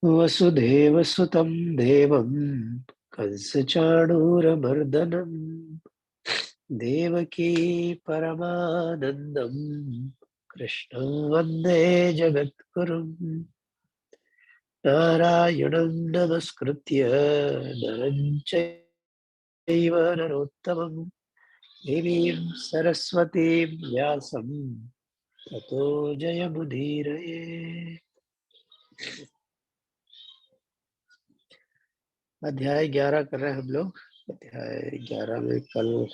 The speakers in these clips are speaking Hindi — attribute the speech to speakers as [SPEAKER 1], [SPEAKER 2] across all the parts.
[SPEAKER 1] वसुदेवसुतं देवं कंसचाणूरमर्दनं देवकी परमानन्दं कृष्णं वन्दे जगद्गुरुं नारायणं नमस्कृत्य नरं चैव नरोत्तमं देवीं सरस्वतीं व्यासं ततो जयमुदीरये। अध्याय 11 कर रहे हैं हम लोग। अध्याय 11 में कल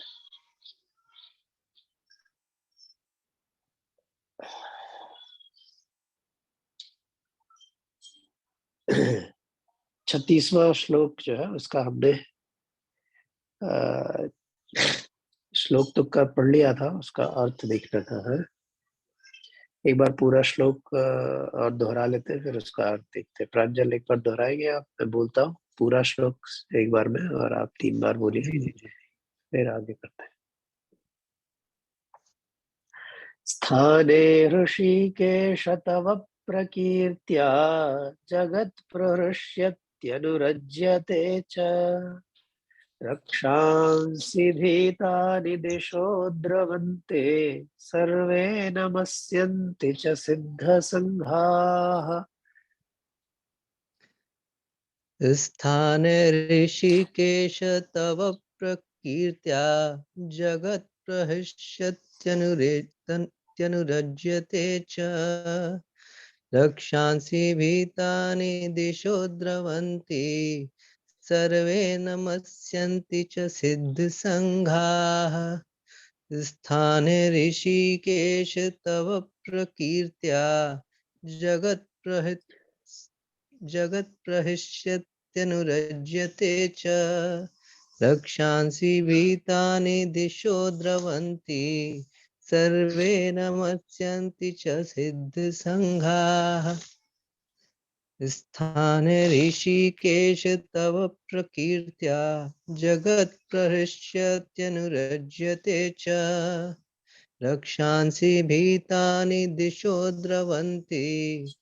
[SPEAKER 1] 36वां श्लोक जो है उसका हमने अ, श्लोक तो का पढ़ लिया था, उसका अर्थ देखना था। है एक बार पूरा श्लोक और दोहरा लेते हैं, फिर उसका अर्थ देखते हैं। प्रांजल एक बार दोहराएंगे आप? मैं बोलता हूँ पूरा श्लोक एक बार में और आप 3 बार बोलिए, फिर आगे करते हैं। स्थाने ऋषिकेश तव प्रकीर्त्या जगत् प्रहृष्यत्यनुरज्यते च रक्षांसि भीतानि दिशो द्रवन्ते सर्वे नमस्यन्ति च सिद्धसङ्घाः।
[SPEAKER 2] स्थाने ऋषिकेश तव प्रकीर्त्या जगत्प्रहृष्यत्यनुरज्यते च रक्षांसि भीतानि दिशो द्रवन्ति सर्वे नमस्यन्ति च सिद्धसङ्घाः। स्थाने ऋषिकेश तव प्रकीर्त्या जगत्प्रहृष्यत्यनुरज्यते च रक्षांसि भीतानि दिशो द्रवन्ति सर्वे नमस्यन्ति च सिद्धसङ्घाः। स्थाने ऋषिकेश तव प्रकीर्त्या जगत्प्रहृष्यत्यनुरज्यते च रक्षांसि भीतानि दिशो द्रवन्ति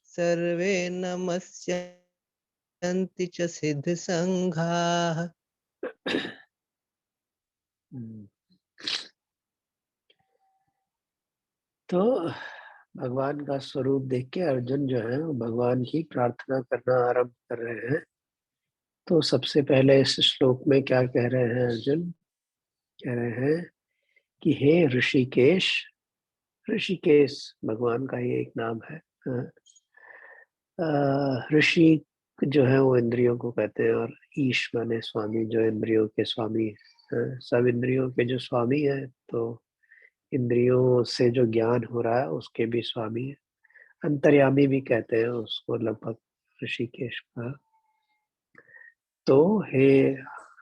[SPEAKER 2] सर्वे नमस्यन्ति च सिद्धसङ्घाः।
[SPEAKER 1] तो भगवान का स्वरूप देख के अर्जुन जो है वो भगवान की प्रार्थना करना आरंभ कर रहे हैं। तो सबसे पहले इस श्लोक में क्या कह रहे हैं अर्जुन? कह रहे हैं कि हे ऋषिकेश। ऋषिकेश भगवान का ही एक नाम है। ऋषि जो है वो इंद्रियों को कहते हैं, और ईश माने स्वामी, जो इंद्रियों के स्वामी हैं। सब इंद्रियों के जो स्वामी है, तो इंद्रियों से जो ज्ञान हो रहा है उसके भी स्वामी है। अंतर्यामी भी कहते हैं उसको लगभग ऋषिकेश का। तो हे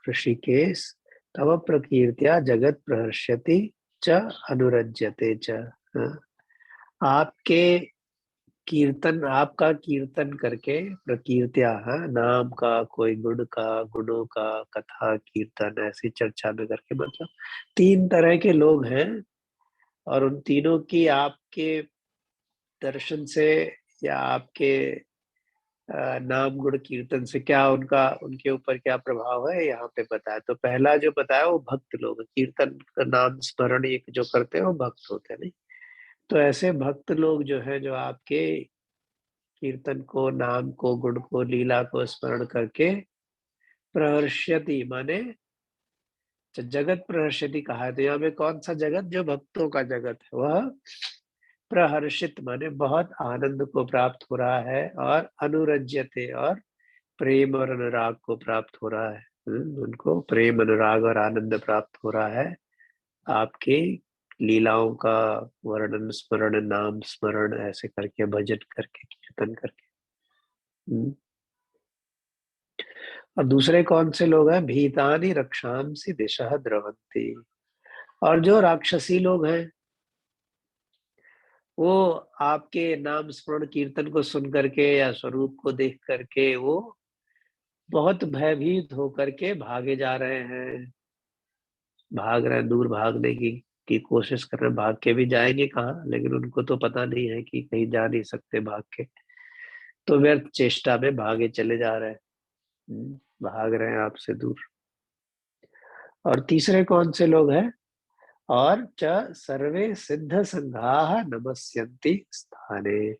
[SPEAKER 1] ऋषिकेश, तव प्रकीर्त्या जगत प्रहर्षति च अनुरज्यते च। हाँ, आपके कीर्तन, आपका कीर्तन करके, प्रकीर्त्या है नाम का, कोई गुण का, गुणों का कथा कीर्तन ऐसी चर्चा में करके, मतलब 3 तरह के लोग हैं, और उन तीनों की आपके दर्शन से या आपके नाम गुण कीर्तन से क्या उनका, उनके ऊपर क्या प्रभाव है यहाँ पे बताया। तो पहला जो बताया वो भक्त लोग, कीर्तन का नाम स्मरण ये जो करते हैं वो भक्त होते हैं। नहीं तो ऐसे भक्त लोग जो है, जो आपके कीर्तन को, नाम को, गुण को, लीला को स्मरण करके प्रहर्षयति माने जगत प्रहर्षयति कहा है। तो यहाँ पे कौन सा जगत? जो भक्तों का जगत है वह प्रहर्षित माने बहुत आनंद को प्राप्त हो रहा है, और अनुरज्यते और प्रेम और अनुराग को प्राप्त हो रहा है। उनको प्रेम, अनुराग और आनंद प्राप्त हो रहा है आपकी लीलाओं का वर्णन, स्मरण, नाम स्मरण ऐसे करके, भजन करके, कीर्तन करके। हम्म। और दूसरे कौन से लोग हैं? भीतानि रक्षांसि दिशः द्रवन्ति। और जो राक्षसी लोग हैं, वो आपके नाम स्मरण कीर्तन को सुन करके या स्वरूप को देख करके वो बहुत भयभीत होकर के भागे जा रहे हैं, भाग रहे हैं, दूर भागने की कोशिश कर रहे हैं। भाग के भी जाएंगे कहाँ? लेकिन उनको तो पता नहीं है कि कहीं जा नहीं सकते भाग के। तो व्यर्थ चेष्टा में भागे चले जा रहे हैं, भाग रहे हैं आपसे दूर। और तीसरे कौन से लोग हैं? और च सर्वे सिद्ध संघाः नमस्यन्ति स्थाने।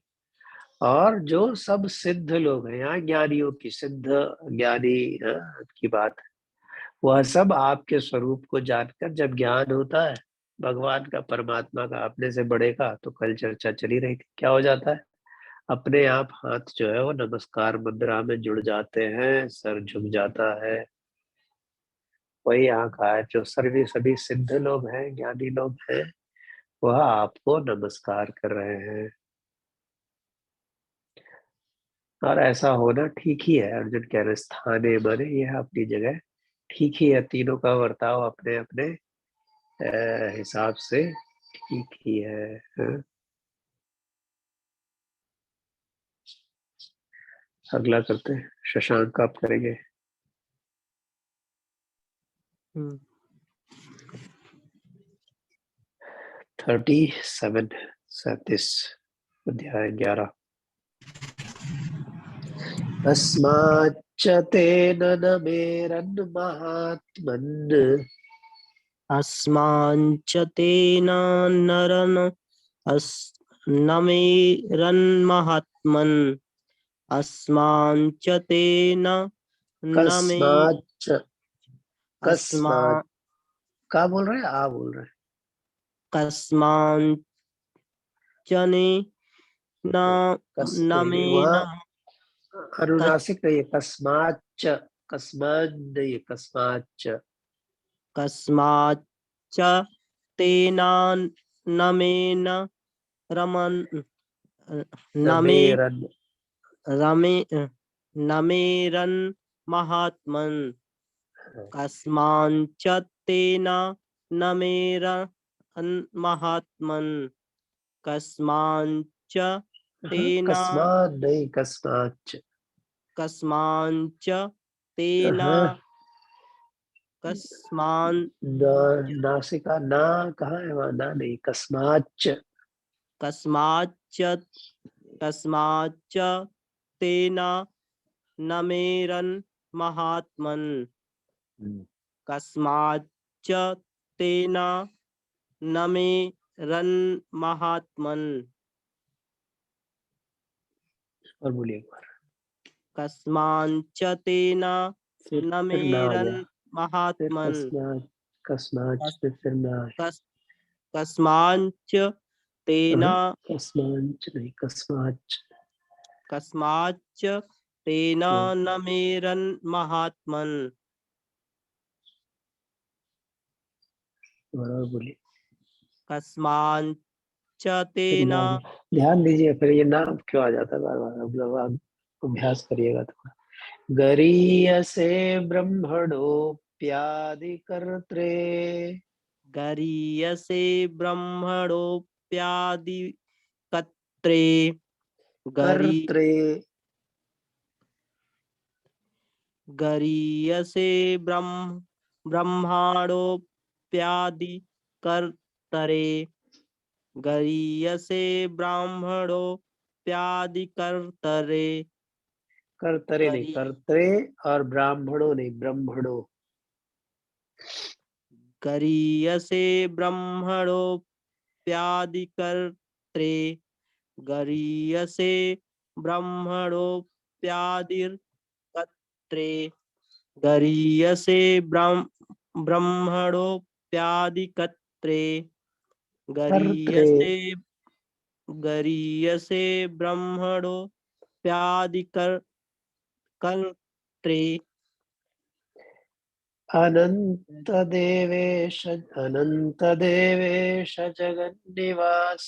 [SPEAKER 1] और जो सब सिद्ध लोग हैं, यहाँ ज्ञानियों की, सिद्ध ज्ञानी की बात है, वह सब आपके स्वरूप को जानकर, जब ज्ञान होता है भगवान का, परमात्मा का, अपने से बड़े का, तो कल चर्चा चली रही थी, क्या हो जाता है? अपने आप हाथ जो है वो नमस्कार मुद्रा में जुड़ जाते हैं, सर झुक जाता है। वही यहाँ कहा है, जो सभी सभी सिद्ध लोग हैं, ज्ञानी लोग हैं, वह आपको नमस्कार कर रहे हैं। और ऐसा होना ठीक ही है। अर्जुन कह रहे स्थाने माने यह अपनी जगह ठीक ही है, तीनों का बर्ताव अपने अपने हिसाब से ठीक ही है, हाँ? अगला करते हैं, शशांक आप करेंगे। 37 अध्याय 11। तस्माच्च तेन न मेरन्महात्मन्
[SPEAKER 3] अस्माञ्च तेन नरन नमेरन्महात्मन् अस्माञ्च तेन नमे
[SPEAKER 1] कस्माच्च,
[SPEAKER 3] अस्मा
[SPEAKER 1] कस्माच्च, क्या बोल रहे हैं? आ बोल रहे हैं।
[SPEAKER 3] कस्माञ्च न
[SPEAKER 1] नहीं,
[SPEAKER 3] नमेन
[SPEAKER 1] वहाँ अनुनासिक नहीं है, कस्माच्च, कस्माच्च नहीं है, कस्माच्च।
[SPEAKER 3] कस्माच्च तेन नमेन रमन नमे
[SPEAKER 1] नमेरन,
[SPEAKER 3] रमे नमेरन् महात्मन् कस्माञ्च तेन नमेरन् महात्मन् कस्माञ्च तेन
[SPEAKER 1] कस्मात् नहीं, कस्माच्च।
[SPEAKER 3] कस्माञ्च तेन
[SPEAKER 1] हाँ,
[SPEAKER 3] कस्मान्
[SPEAKER 1] नासिका ना कहाँ है? वहाँ ना नहीं, कस्माच्च।
[SPEAKER 3] कस्माच्च कस्माच्च तेन नमेरन् महात्मन् कस्माच्च तेन नमेरन् महात्मन्
[SPEAKER 1] और बोलिए एक बार।
[SPEAKER 3] कस्माच्च तेन
[SPEAKER 1] फिर ना आ
[SPEAKER 3] नमेरन्
[SPEAKER 1] गया, फिर
[SPEAKER 3] महात्मन्
[SPEAKER 1] कस्माच्च, कस्माच्च पे फिर ना आए।
[SPEAKER 3] कस कस्माच्च तेन
[SPEAKER 1] कस्माच्च नहीं, कस्माच्च।
[SPEAKER 3] कस्माच्च तेन नमेरन् महात्मन्
[SPEAKER 1] और बोलिए।
[SPEAKER 3] कस्माच्च
[SPEAKER 1] फिर
[SPEAKER 3] तेन
[SPEAKER 1] ना आ गया। ध्यान दीजिए, फिर ये नाम क्यों आ जाता है बार बार, मतलब आप अभ्यास करिएगा थोड़ा। गरीयसे ब्रह्मणोऽप्यादिकर्त्रे
[SPEAKER 3] गरीयसे ब्रह्मणोऽप्यादिकर्त्रे
[SPEAKER 1] कर्त्रे
[SPEAKER 3] गरीयसे ब्रह्माणोऽप्यादिकर्तरे गरीयसे ब्राह्मणोऽप्यादिकर्तरे
[SPEAKER 1] कर्तरे नहीं,
[SPEAKER 3] गरी
[SPEAKER 1] कर्त्रे। और ब्राह्मणों नहीं, ब्रह्मणों।
[SPEAKER 3] गरीयसे ब्रह्मणोऽप्यादिकर्त्रे गरीयसे ब्रह्मणोऽप्यादिकर्त्रे गरीयसे ब्रह्मणोऽप्यादिकर्त्रे
[SPEAKER 1] कर्त्रे
[SPEAKER 3] गरीयसे गरीयसे ब्रह्मणोऽप्यादिकर्त्रे
[SPEAKER 1] अनन्तदेवेश, अनन्तदेवेश जगन्निवास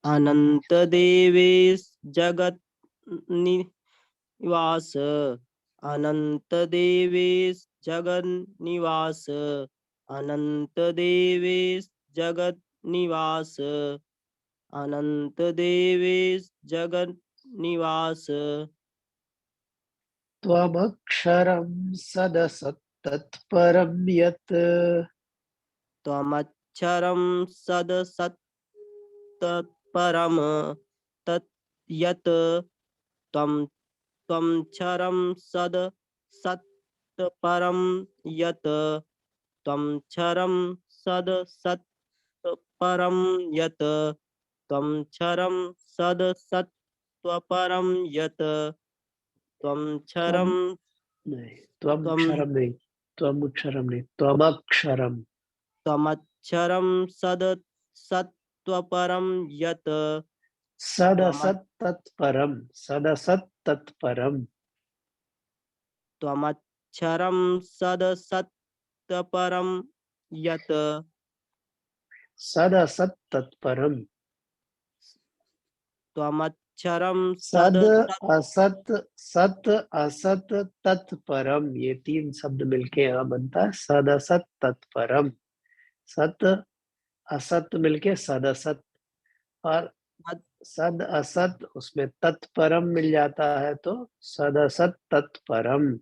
[SPEAKER 3] अनन्तदेवेश जगन्निवास अनन्तदेवेश जगन्निवास अनन्तदेवेश जगन्निवास अनन्तदेवेश जगन्निवास
[SPEAKER 1] त्वमक्षरं सदसत्तत्परं यत्
[SPEAKER 3] त्वमक्षरं सदसत्तत्परं तत् यत् त्वं त्वं क्षरं सद सत् परं यत् त्वं क्षरं सद सत् परं यत् त्वं क्षरं सद सत्त्वपरं यत् त्वं
[SPEAKER 1] त्वम
[SPEAKER 3] क्षरं
[SPEAKER 1] नहीं, त्वम
[SPEAKER 3] त्वं
[SPEAKER 1] क्षरम नहीं, त्वम अक्षरम नहीं, त्वमक्षरम।
[SPEAKER 3] त्वमक्षरं सद सत्त्वपरं यत् त्वम
[SPEAKER 1] सदसत् तत्परम, सदसत् तत्परम,
[SPEAKER 3] त्वमक्षरं सद सत्त्वपरं यत्
[SPEAKER 1] सदसत् तत्परम,
[SPEAKER 3] त्वमक्षरं सद
[SPEAKER 1] सद असत सत असत तत्परम। ये तीन शब्द मिलके यहाँ बनता है सदसत तत्परम। सत असत मिलके सदसत, और सद असत उसमें तत्परम मिल जाता है तो सदसत तत्परम।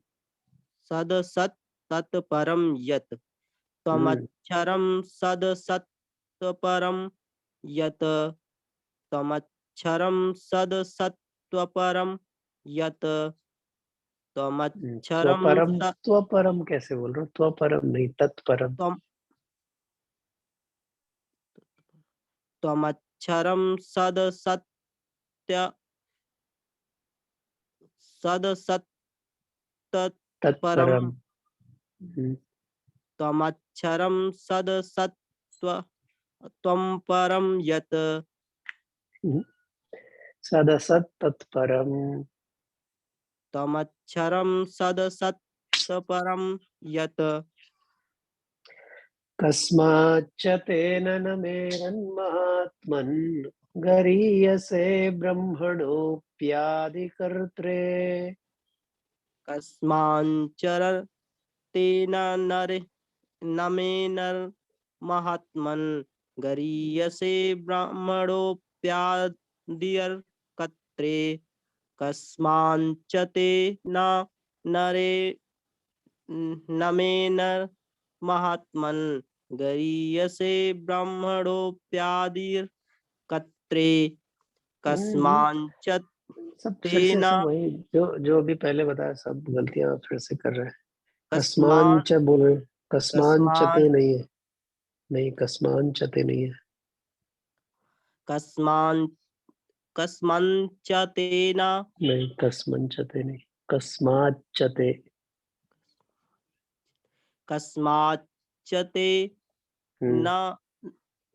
[SPEAKER 3] सद सत् तत्परं यत्
[SPEAKER 1] हम्म
[SPEAKER 3] त्वमक्षरं सद सत्त्वपरं यत् त्वमक्षरं सद सत्त्वपरं यत् त्वमक्षरं
[SPEAKER 1] त्वपरम, त्वपरम कैसे बोल रहे हो? त्वपरम नहीं, तत्परम।
[SPEAKER 3] त्वं त्वमक्षरं सद सत्य सद सत्तत्परं
[SPEAKER 1] तत्परम। हम्म,
[SPEAKER 3] त्वमक्षरं सद सत्त्व त्वं परं यत्
[SPEAKER 1] सदसत तत्परम।
[SPEAKER 3] त्वमक्षरं सद सत्तपरं यत्
[SPEAKER 1] कस्माच्च तेन न मेरन्महात्मन् गरीयसे ब्रह्मणोऽप्यादिकर्त्रे।
[SPEAKER 3] कस्माञ्चर तेन नरे न मे नरमहात्मन् गरीयसे ब्राह्मणोऽप्यादिर्कत्रे कस्माञ्च ते न नरे न मे नरमहात्मन् गरीयसे ब्राह्मणोऽप्यादिर्कत्रे
[SPEAKER 1] हम्म,
[SPEAKER 3] कस्माञ्च
[SPEAKER 1] सब फिर से
[SPEAKER 3] तेन
[SPEAKER 1] सब वही जो जो भी पहले बताया, सब गलतियां फिर से कर रहे हैं।
[SPEAKER 3] कस्मात्
[SPEAKER 1] कस्मांच बोल रहे हैं, कस्मांचते
[SPEAKER 3] कस्मात्
[SPEAKER 1] नहीं है। नहीं, कस्मांचते नहीं है।
[SPEAKER 3] कस्मान् कस्मञ्च तेन
[SPEAKER 1] नहीं, कस्मंचते नहीं, कस्माच्चते।
[SPEAKER 3] कस्माच्च ते
[SPEAKER 1] हम्म,
[SPEAKER 3] न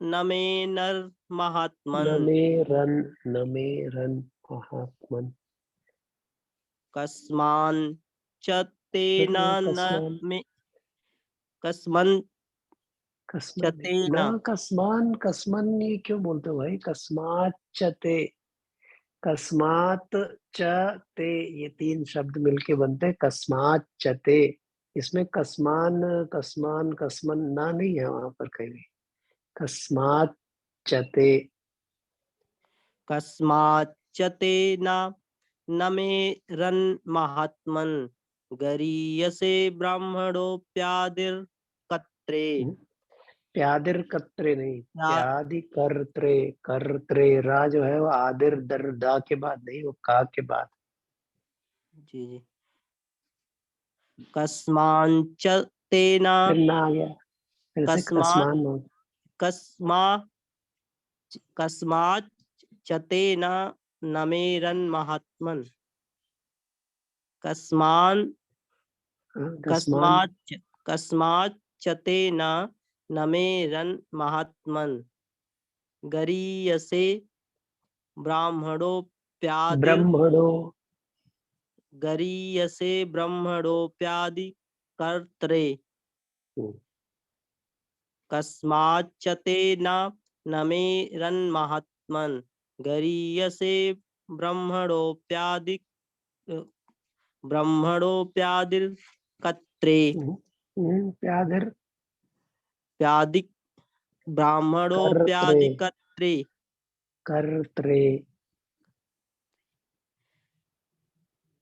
[SPEAKER 3] न मे नरमहात्मन्
[SPEAKER 1] न मे रन, न मे रन महात्मन।
[SPEAKER 3] कस्माञ्च
[SPEAKER 1] फिर
[SPEAKER 3] तेन
[SPEAKER 1] बोलो
[SPEAKER 3] न
[SPEAKER 1] कस्मान।
[SPEAKER 3] मे कस्मञ्च
[SPEAKER 1] कस्मान नहीं
[SPEAKER 3] तेन
[SPEAKER 1] ना, कस्मान कस्मन ये क्यों बोलते हो भाई? कस्माच्चते, कस्मात च ते, ये तीन शब्द मिलके बनते हैं कस्माच्चते। इसमें कस्मान कस्मान कस्मन ना नहीं है वहां पर कहीं भी। कस्माच्चते।
[SPEAKER 3] कस्माच्च तेन न मे रन्महात्मन् गरीयसे ब्राह्मणोऽप्यादिर्कत्रे
[SPEAKER 1] प्यादिर कत्रे नहीं,
[SPEAKER 3] या
[SPEAKER 1] प्यादि कर्त्रे। कर्त्रे रा जो है वो आदिर दर दा के बाद नहीं, वो का के बाद।
[SPEAKER 3] जी जी कस्माञ्च तेन
[SPEAKER 1] फिर ना आ गया, फिर से
[SPEAKER 3] कस्मात्
[SPEAKER 1] कस्मान हो।
[SPEAKER 3] कस्मा कस्मात् च तेन न मे रन्महात्मन् कस्मान्
[SPEAKER 1] कस्मान।
[SPEAKER 3] कस्माच्च कस्माच्च तेन न मे रन्महात्मन् गरीयसे ब्राह्मणोऽप्यादिर्
[SPEAKER 1] ब्रह्मणो।
[SPEAKER 3] गरीयसे ब्रह्मणोऽप्यादिकर्त्रे कस्माच्च तेन न मे रन्महात्मन् गरीयसे ब्रह्मणोऽप्यादि ब्रह्मणोऽप्यादिर्कत्रे
[SPEAKER 1] प्यादिर
[SPEAKER 3] प्यादिक
[SPEAKER 1] कर्त्रे,
[SPEAKER 3] ब्राह्मणोऽप्यादिकर्त्रे
[SPEAKER 1] कर्त्रे।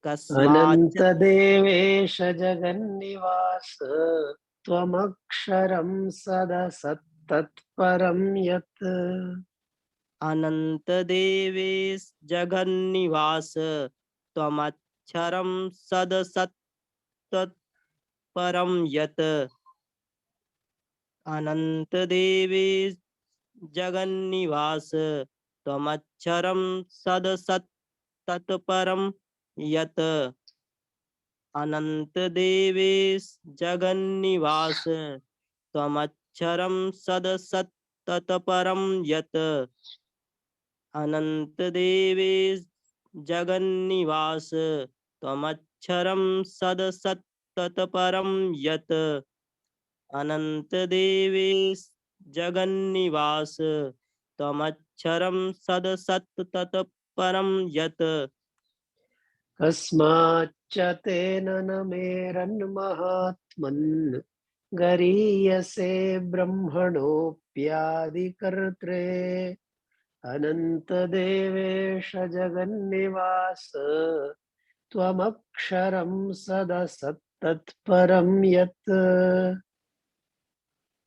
[SPEAKER 3] कस्माच्च
[SPEAKER 1] अनंत देवेश जगन्निवास त्वमक्षरं सदसत्तत्परं यत्।
[SPEAKER 3] अनंत देवेश जगन्निवास त्वमक्षरं सदसत्तत्परं यत्। अनंत देवेश जगन्निवास त्वमक्षरं सदसत्तत्परं यत्। अनंत देवेश जगन्निवास त्वमक्षरं सदसत्तत्परं यत्। अनंत देवेश जगन्निवास त्वमक्षरं सदसत्तत्परं यत्। अनंत देवेश जगन्निवास त्वमक्षरं सदसत्तत्परं यत्।
[SPEAKER 1] कस्माच्च तेन न मेरन्महात्मन् गरीयसे ब्रह्मणोऽप्यादिकर्त्रे अनन्तदेवेश जगन्निवास त्वमक्षरं सदसत्तत्परं यत्।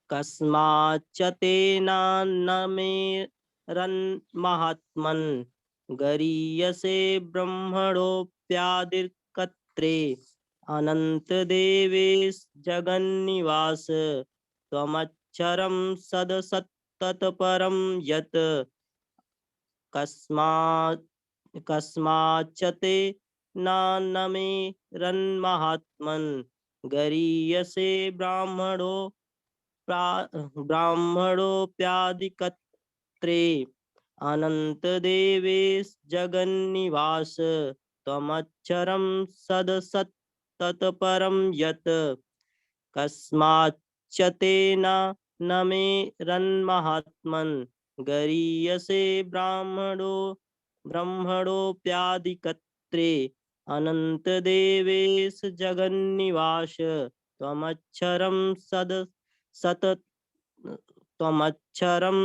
[SPEAKER 3] कस्माच्च तेन न मेरन्महात्मन् गरीयसे ब्रह्मणोऽप्यादिकर्त्रे अनंत देवेश जगन्निवास त्वमक्षरं सदसत्तत्परं यत्। कस्माच्च तेन न मेरन्महात्मन् गरीयसे ब्राह्मणोऽप्यादिकर्त्रे अनंत देवेश जगन्निवास त्वमक्षरं सदसत्तत्परं यत्। कस्माच्च तेन न मेरन्महात्मन् गरीयसे ब्रह्मणोऽप्यादिकर्त्रे अनंत देवेश जगन्निवास त्वमक्षरं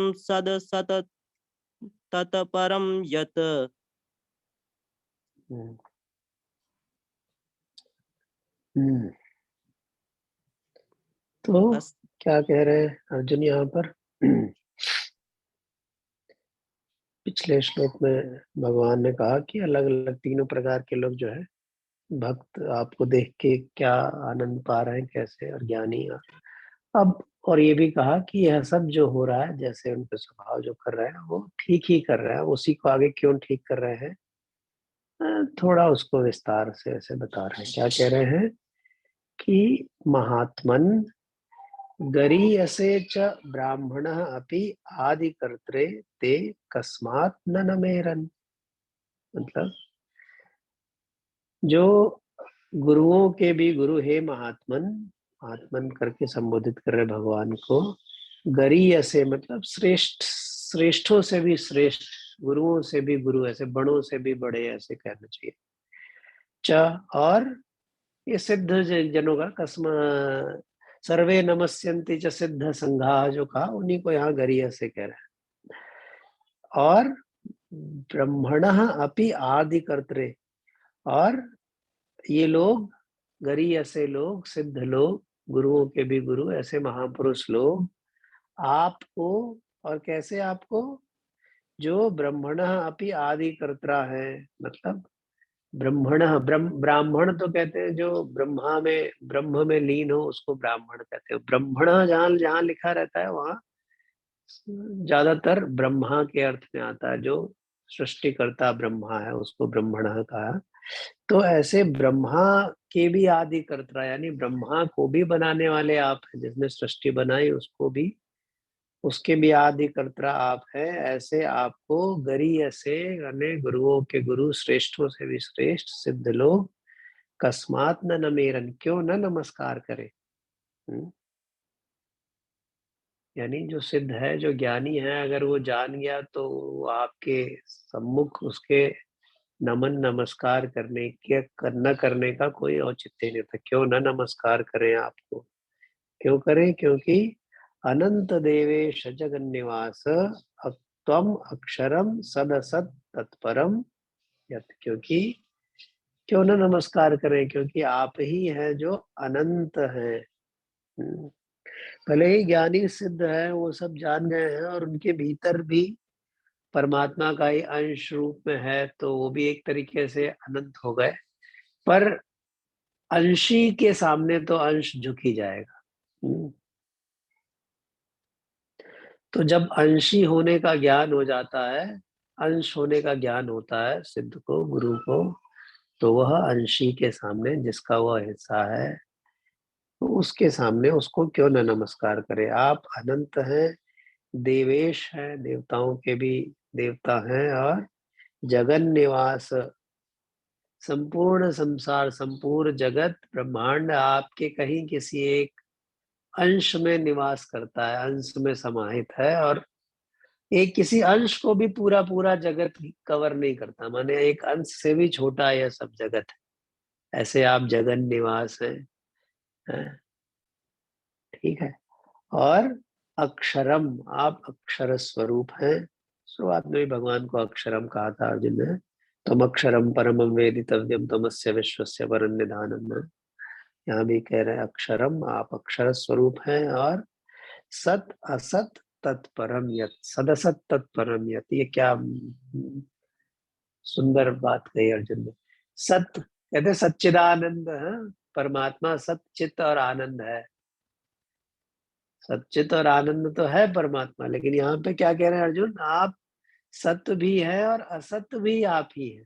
[SPEAKER 3] सदसत्तत्परं यत्।
[SPEAKER 1] तो क्या कह रहे हैं अर्जुन यहाँ पर? पिछले श्लोक में भगवान ने कहा कि अलग अलग तीनों प्रकार के लोग जो है भक्त आपको देख के क्या आनंद पा रहे हैं कैसे, और ज्ञानी। अब और ये भी कहा कि यह सब जो हो रहा है जैसे उनके स्वभाव जो कर रहे हैं वो ठीक ही कर रहे हैं, उसी को आगे क्यों ठीक कर रहे हैं, थोड़ा उसको विस्तार से ऐसे बता रहे हैं। क्या कह रहे हैं कि महात्मन गरीयसे च ब्राह्मणः अपि आदिकर्त्रे ते कस्मात् न नमेरन्। मतलब जो गुरुओं के भी गुरु हे महात्मन, महात्मन करके संबोधित कर रहे भगवान को। गरीयसे मतलब श्रेष्ठ, श्रेष्ठों से भी श्रेष्ठ, गुरुओं से भी गुरु, ऐसे बड़ों से भी बड़े ऐसे कहना चाहिए। च और ये सिद्ध जनों का कस्म सर्वे नमस्यन्ति च सिद्ध संघा जो कहा उन्हीं को यहाँ गरीय से कह रहे हैं। और ब्रह्मणः अपि आदिकर्त्रे, और ये लोग गरीय से लोग, सिद्ध लोग, गुरुओं के भी गुरु, ऐसे महापुरुष लोग आपको, और कैसे आपको, जो ब्रह्मणः अपि आदिकर्त्रा है। मतलब ब्रह्मणः ब्राह्मण तो कहते हैं जो ब्रह्म में लीन हो उसको ब्राह्मण कहते हैं। ब्रह्मण जहाँ जहाँ लिखा रहता है वहाँ ज्यादातर ब्रह्मा के अर्थ में आता है। जो सृष्टिकर्ता ब्रह्मा है उसको ब्रह्मण कहा। तो ऐसे ब्रह्मा के भी आदि कर्ता, यानी ब्रह्मा को भी बनाने वाले आप हैं, जिसने सृष्टि बनाई उसको भी, उसके भी आदि कर्ता आप हैं। ऐसे आपको गरीय से, यानी गुरुओं के गुरु, श्रेष्ठों से भी श्रेष्ठ सिद्ध लोग कस्मात न नमेरन, क्यों न नमस्कार करें। यानी जो सिद्ध है, जो ज्ञानी है, अगर वो जान गया तो आपके सम्मुख उसके नमन नमस्कार करने के न करने का कोई औचित्य नहीं था। क्यों न नमस्कार करें आपको, क्यों करें? क्योंकि अनंत देवेश जगन्निवास त्वम अक्षरम सदसत तत्परम यत्। क्योंकि क्यों न नमस्कार करें? क्योंकि आप ही हैं जो अनंत हैं। भले ही ज्ञानी सिद्ध है, वो सब जान गए हैं और उनके भीतर भी परमात्मा का ही अंश रूप में है तो वो भी एक तरीके से अनंत हो गए, पर अंशी के सामने तो अंश झुक ही जाएगा। तो जब अंशी होने का ज्ञान हो जाता है, अंश होने का ज्ञान होता है सिद्ध को, गुरु को, तो वह अंशी के सामने, जिसका वह हिस्सा है, तो उसके सामने उसको क्यों न नमस्कार करे। आप अनंत हैं, देवेश हैं, देवताओं के भी देवता हैं, और जगन निवास, संपूर्ण संसार, संपूर्ण जगत ब्रह्मांड आपके कहीं किसी एक अंश में निवास करता है, अंश में समाहित है, और एक किसी अंश को भी पूरा पूरा जगत कवर नहीं करता, माने एक अंश से भी छोटा यह सब जगत है। ऐसे आप जगन निवास हैं, ठीक है। और अक्षरम, आप अक्षर स्वरूप हैं। शुरुआत में भी भगवान को अक्षरम कहा था अर्जुन ने। तुम अक्षरम परमम वेदितव्यम तमस्य विश्वस्य परन्निधानम। यहाँ भी कह रहे हैं अक्षरम, आप अक्षर स्वरूप हैं, और सत असत तत्परम यत, सदसत तत्परम यत। ये क्या सुंदर बात कही अर्जुन ने। सत कहते सच्चिदानंद है, परमात्मा सच्चित और आनंद है। सच्चित और आनंद तो है परमात्मा, लेकिन यहाँ पे क्या कह रहे हैं अर्जुन, आप सत्य भी है और असत्य भी आप ही है।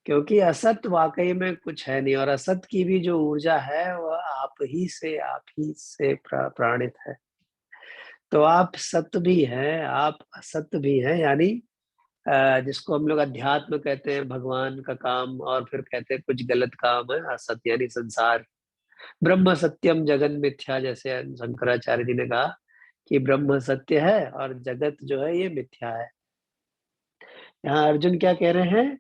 [SPEAKER 1] क्योंकि असत वाकई में कुछ है नहीं, और असत की भी जो ऊर्जा है वह आप ही से प्राणित है। तो आप सत्य भी हैं, आप असत्य भी हैं, यानी जिसको हम लोग अध्यात्म कहते हैं, भगवान का काम, और फिर कहते हैं कुछ गलत काम है, असत्य यानी संसार। ब्रह्म सत्यम जगन मिथ्या, जैसे शंकराचार्य जी ने कहा कि ब्रह्म सत्य है और जगत जो है ये मिथ्या है। यहाँ अर्जुन क्या कह रहे हैं,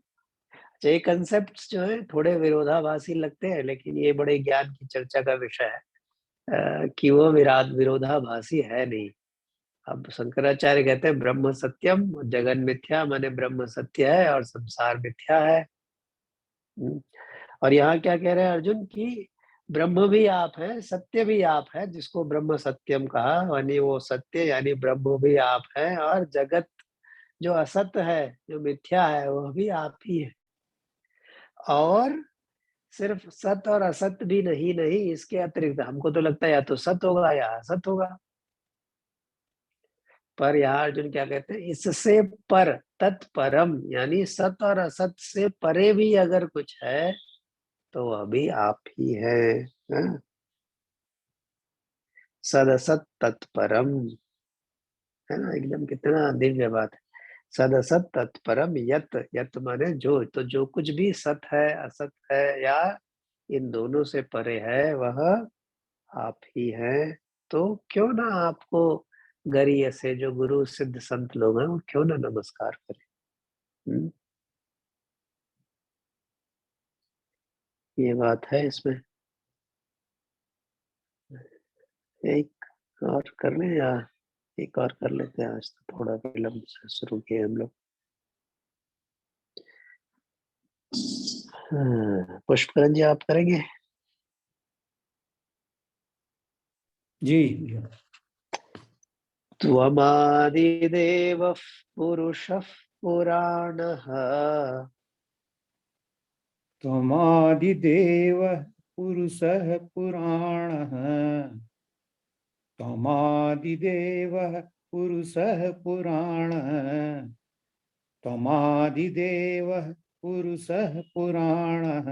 [SPEAKER 1] ये कंसेप्ट जो है थोड़े विरोधाभासी लगते हैं, लेकिन ये बड़े ज्ञान की चर्चा का विषय है कि वो विरोधाभासी है नहीं। अब शंकराचार्य कहते हैं ब्रह्म सत्यम जगन मिथ्या, माने ब्रह्म सत्य है और संसार मिथ्या है। और यहाँ क्या कह रहे हैं अर्जुन की ब्रह्म भी आप है, सत्य भी आप है, जिसको ब्रह्म सत्यम कहा, यानी वो सत्य यानी ब्रह्म भी आप है, और जगत जो असत्य है, जो मिथ्या है, वह भी आप ही है। और सिर्फ सत्य और असत्य भी नहीं, इसके अतिरिक्त हमको तो लगता है या तो सत्य होगा या असत होगा, पर यहाँ अर्जुन क्या कहते हैं, इससे पर, तत्परम, यानी सत्य और असत से परे भी अगर कुछ है तो वह भी आप ही है। हाँ? सदसत तत्परम, है ना, एकदम कितना दिव्य बात है। सदसत तत्परम यत, यत माने जो, तो जो कुछ भी सत है असत है या इन दोनों से परे है, वह आप ही है। तो क्यों ना आपको गरीय से, जो गुरु सिद्ध संत लोग हैं, वो क्यों ना नमस्कार करें। ये बात है इसमें। एक और कर ले, या एक और कर लेते हैं, आज तो थोड़ा विलम्ब से शुरू किए हम लोग। पुष्पकरण जी आप करेंगे?
[SPEAKER 4] जी।
[SPEAKER 1] त्वमादिदेवः पुरुषः पुराणः,
[SPEAKER 4] त्वमादिदेवः पुरुषः पुराणः, त्वमादिदेवः पुरुषः पुराणः, त्वमादिदेवः पुरुषः पुराणः,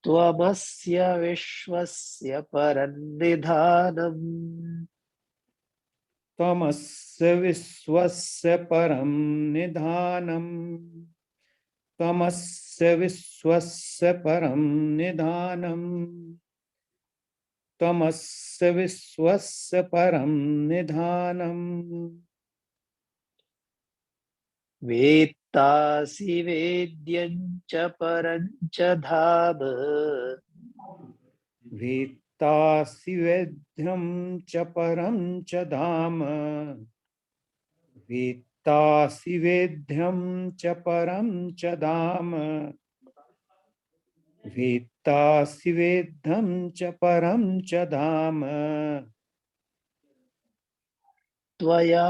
[SPEAKER 1] त्वमस्य विश्वस्य परन्निधानम्,
[SPEAKER 4] त्वमस्य विश्वस्य परं निधानम्, त्वमस्य विश्वस्य परं निधानम्, त्वमस्य विश्वस्य परं निधानम्,
[SPEAKER 1] वेत्तासि वेद्यं च परं च धाम,
[SPEAKER 4] वेत्तासि वेद्यं च परं च धाम, वेत्तासि वेद्यं च परं च धाम, वेत्तासि वेद्यं च परं च धाम,
[SPEAKER 1] त्वया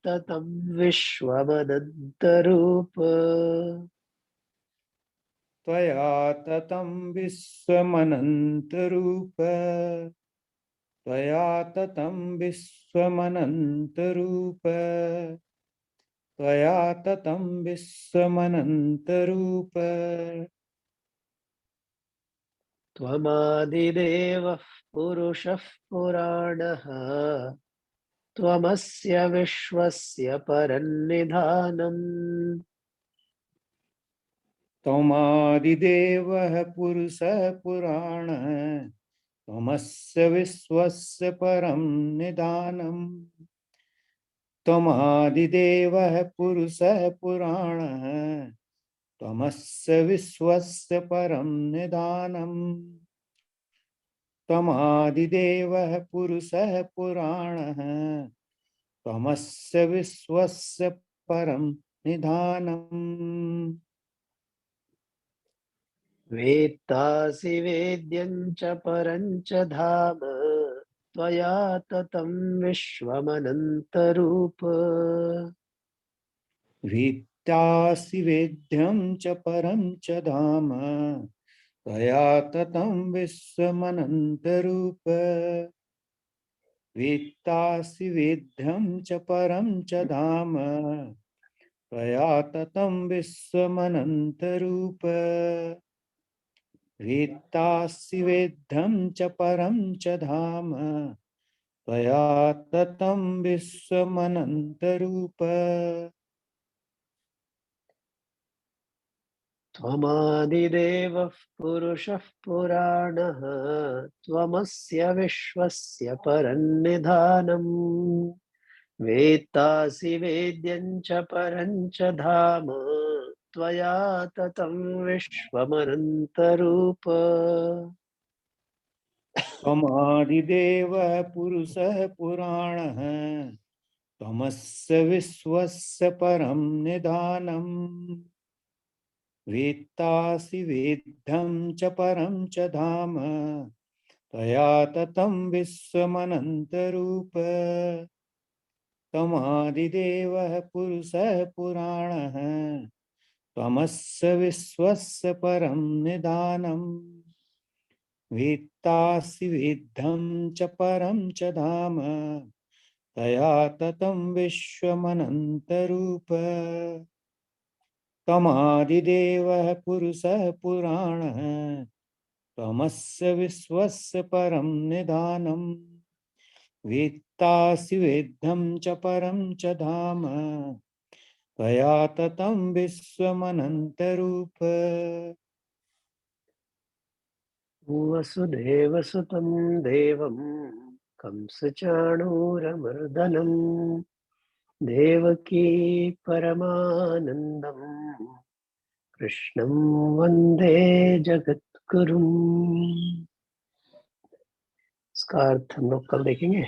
[SPEAKER 1] ततं विश्वमनन्तरूप
[SPEAKER 4] त्वया ततं विश्वमनन्तरूप त्वया ततं विश्वमनन्तरूप त्वया ततं विश्वमनन्तरूप
[SPEAKER 1] त्वमादिदेवः पुरुषः पुराणः त्वमस्य विश्वस्य परन्निधानम्
[SPEAKER 4] त्वमादिदेवः पुरुषः पुराणः त्वमस्य विश्वस्य परं निधानम् त्वमादिदेवः पुरुषः पुराणः त्वमस्य विश्वस्य परं निधानम् त्वमादिदेवः पुरुषः पुराणः त्वमस्य विश्वस्य परं निधानम्
[SPEAKER 1] वेत्तासि वेद्यं च परं च धाम त्वया ततं विश्वमनन्तरूप
[SPEAKER 4] वेत्तासि वेद्यं च परं च धाम त्वया ततं विश्वमनन्तरूप वेत्तासि वेद्यं च परं च धाम त्वया ततं विश्वमनन्तरूप वेत्तासि वेद्यं च परं च धाम त्वया ततं विश्वमनन्तरूप
[SPEAKER 1] त्वमादिदेवः पुरुषः पुराणः त्वमस्य विश्वस्य परन्निधानम् वेत्तासि वेद्यं च परं च धाम त्वया ततं विश्वमनन्तरूप
[SPEAKER 4] त्वमादिदेवः पुरुषः पुराणः त्वमस्य विश्वस्य परं निधानम् वेत्तासि वेद्यं च परं च धाम त्वया ततं विश्वमनन्तरूप त्वमादिदेवः पुरुषः पुराणः त्वमस्य विश्वस्य परं निधानम् वेत्तासि वेद्यं च परं च धाम त्वया ततं विश्वमनन्तरूप त्वमादिदेवः पुरुषः पुराणः त्वमस्य विश्वस्य परं निधानम् वेत्तासि वेद्यं च परं च धाम त्वया ततं विश्वमनन्तरूप
[SPEAKER 1] वसुदेवसुतं देवं कंसचाणूरमर्दनं देवकी परमानन्दम् कृष्णं वन्दे जगद्गुरुम्। इसका अर्थ हम लोग कल देखेंगे।